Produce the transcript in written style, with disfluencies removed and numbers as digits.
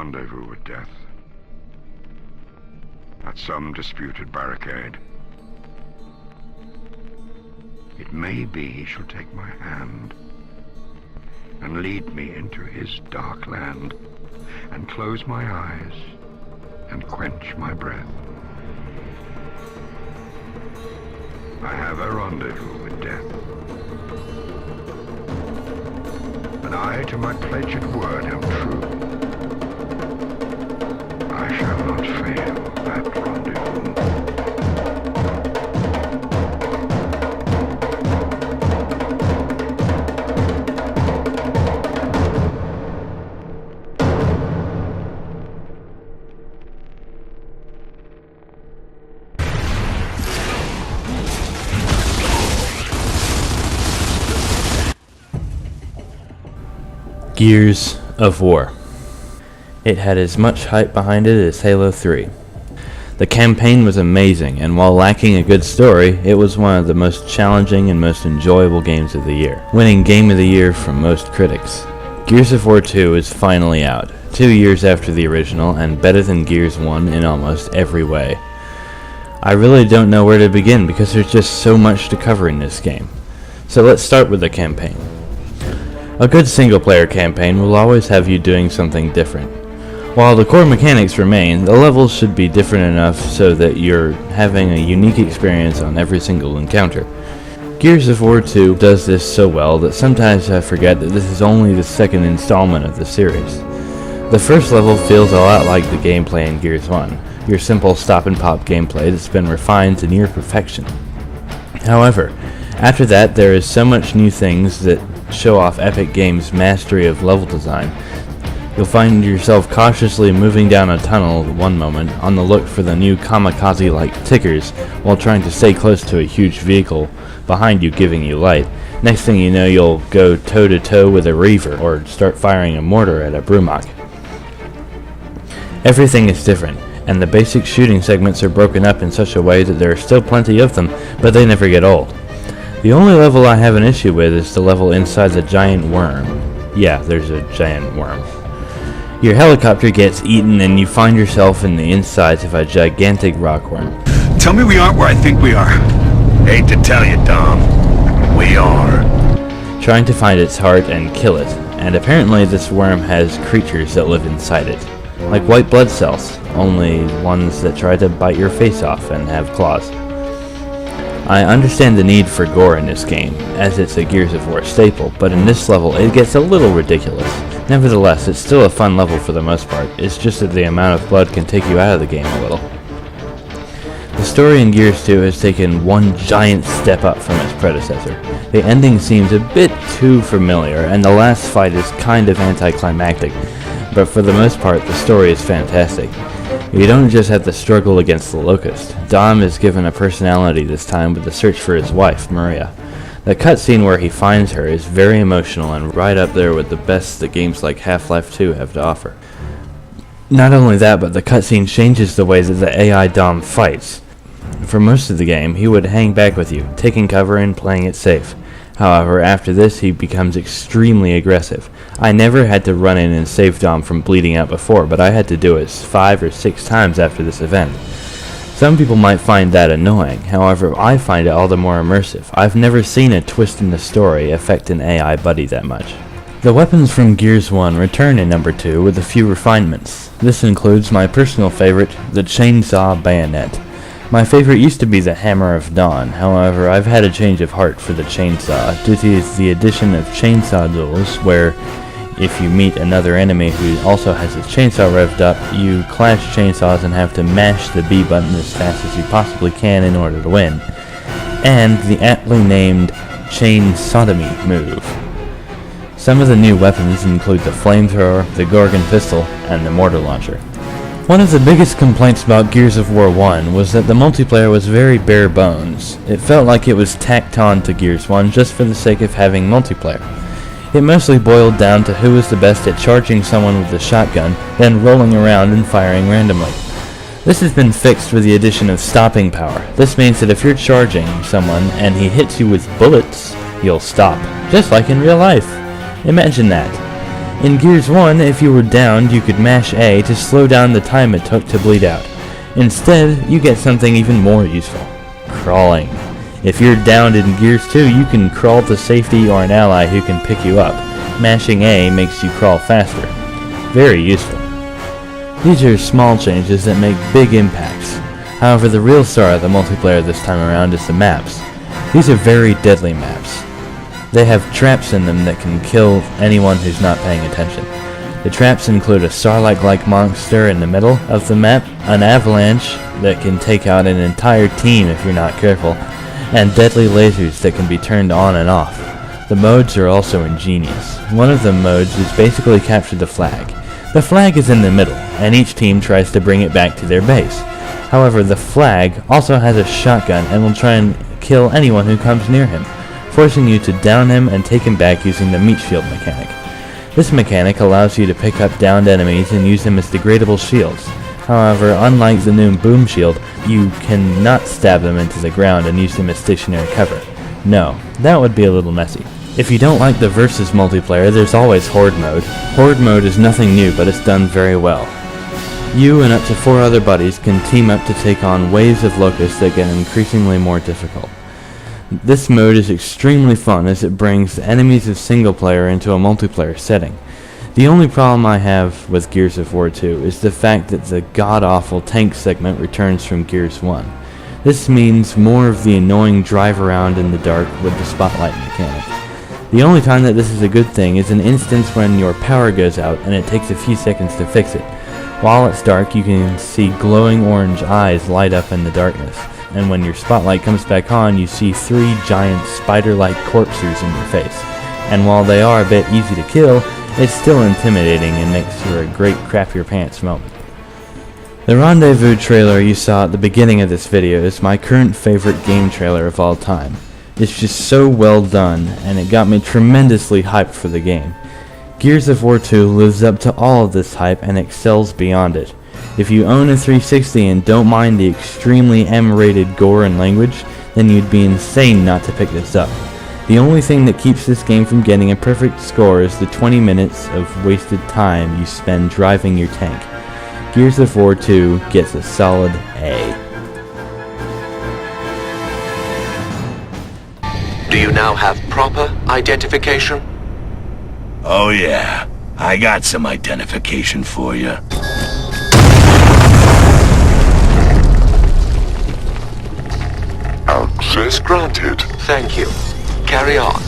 rendezvous with death. At some disputed barricade. It may be he shall take my hand and lead me into his dark land and close my eyes and quench my breath. I have a rendezvous with death. And I to my pledged word am true. I shall not fail that rendezvous. Gears of War. It had as much hype behind it as Halo 3. The campaign was amazing, and while lacking a good story, it was one of the most challenging and most enjoyable games of the year, winning Game of the Year from most critics. Gears of War 2 is finally out, 2 years after the original, and better than Gears 1 in almost every way. I really don't know where to begin because there's just so much to cover in this game. So let's start with the campaign. A good single-player campaign will always have you doing something different. While the core mechanics remain, the levels should be different enough so that you're having a unique experience on every single encounter. Gears of War 2 does this so well that sometimes I forget that this is only the second installment of the series. The first level feels a lot like the gameplay in Gears 1, your simple stop-and-pop gameplay that's been refined to near perfection. However, after that there is so much new things that show off Epic Games' mastery of level design. You'll find yourself cautiously moving down a tunnel one moment, on the look for the new kamikaze-like tickers, while trying to stay close to a huge vehicle behind you giving you light. Next thing you know, you'll go toe-to-toe with a Reaver, or start firing a mortar at a Brumach. Everything is different, and the basic shooting segments are broken up in such a way that there are still plenty of them, but they never get old. The only level I have an issue with is the level inside the giant worm. Yeah, there's a giant worm. Your helicopter gets eaten and you find yourself in the insides of a gigantic rockworm. Tell me we aren't where I think we are. Hate to tell you, Dom, we are. Trying to find its heart and kill it, and apparently this worm has creatures that live inside it. Like white blood cells, only ones that try to bite your face off and have claws. I understand the need for gore in this game, as it's a Gears of War staple, but in this level it gets a little ridiculous. Nevertheless, it's still a fun level for the most part, it's just that the amount of blood can take you out of the game a little. The story in Gears 2 has taken one giant step up from its predecessor. The ending seems a bit too familiar, and the last fight is kind of anticlimactic, but for the most part the story is fantastic. You don't just have to struggle against the Locust. Dom is given a personality this time with the search for his wife, Maria. The cutscene where he finds her is very emotional and right up there with the best that games like Half-Life 2 have to offer. Not only that, but the cutscene changes the way that the AI Dom fights. For most of the game, he would hang back with you, taking cover and playing it safe. However, after this, he becomes extremely aggressive. I never had to run in and save Dom from bleeding out before, but I had to do it 5 or 6 times after this event. Some people might find that annoying, however, I find it all the more immersive. I've never seen a twist in the story affect an AI buddy that much. The weapons from Gears 1 return in number 2 with a few refinements. This includes my personal favorite, the Chainsaw Bayonet. My favorite used to be the Hammer of Dawn, however I've had a change of heart for the chainsaw due to the addition of chainsaw duels where if you meet another enemy who also has his chainsaw revved up, you clash chainsaws and have to mash the B button as fast as you possibly can in order to win. And the aptly named Chain Sodomy move. Some of the new weapons include the flamethrower, the Gorgon pistol, and the mortar launcher. One of the biggest complaints about Gears of War 1 was that the multiplayer was very bare bones. It felt like it was tacked on to Gears 1 just for the sake of having multiplayer. It mostly boiled down to who was the best at charging someone with a shotgun, then rolling around and firing randomly. This has been fixed with the addition of stopping power. This means that if you're charging someone and he hits you with bullets, you'll stop, just like in real life. Imagine that. In Gears 1, if you were downed, you could mash A to slow down the time it took to bleed out. Instead, you get something even more useful: crawling. If you're downed in Gears 2, you can crawl to safety or an ally who can pick you up. Mashing A makes you crawl faster. Very useful. These are small changes that make big impacts. However, the real star of the multiplayer this time around is the maps. These are very deadly maps. They have traps in them that can kill anyone who's not paying attention. The traps include a Sarlacc-like monster in the middle of the map, an avalanche that can take out an entire team if you're not careful, and deadly lasers that can be turned on and off. The modes are also ingenious. One of the modes is basically capture the flag. The flag is in the middle, and each team tries to bring it back to their base. However, the flag also has a shotgun and will try and kill anyone who comes near him, forcing you to down him and take him back using the meat shield mechanic. This mechanic allows you to pick up downed enemies and use them as degradable shields. However, unlike the new boom shield, you cannot stab them into the ground and use them as stationary cover. No, that would be a little messy. If you don't like the versus multiplayer, there's always Horde mode. Horde mode is nothing new, but it's done very well. You and up to 4 other buddies can team up to take on waves of locusts that get increasingly more difficult. This mode is extremely fun as it brings the enemies of single player into a multiplayer setting. The only problem I have with Gears of War 2 is the fact that the god-awful tank segment returns from Gears 1. This means more of the annoying drive around in the dark with the spotlight mechanic. The only time that this is a good thing is an instance when your power goes out and it takes a few seconds to fix it. While it's dark, you can see glowing orange eyes light up in the darkness, and when your spotlight comes back on, you see 3 giant spider-like corpses in your face. And while they are a bit easy to kill, it's still intimidating and makes for a great crap your pants moment. The Rendezvous trailer you saw at the beginning of this video is my current favorite game trailer of all time. It's just so well done, and it got me tremendously hyped for the game. Gears of War 2 lives up to all of this hype and excels beyond it. If you own a 360 and don't mind the extremely M-rated gore and language, then you'd be insane not to pick this up. The only thing that keeps this game from getting a perfect score is the 20 minutes of wasted time you spend driving your tank. Gears of War 2 gets a solid A. Do you now have proper identification? Oh yeah, I got some identification for you. Access granted. Thank you. Carry on.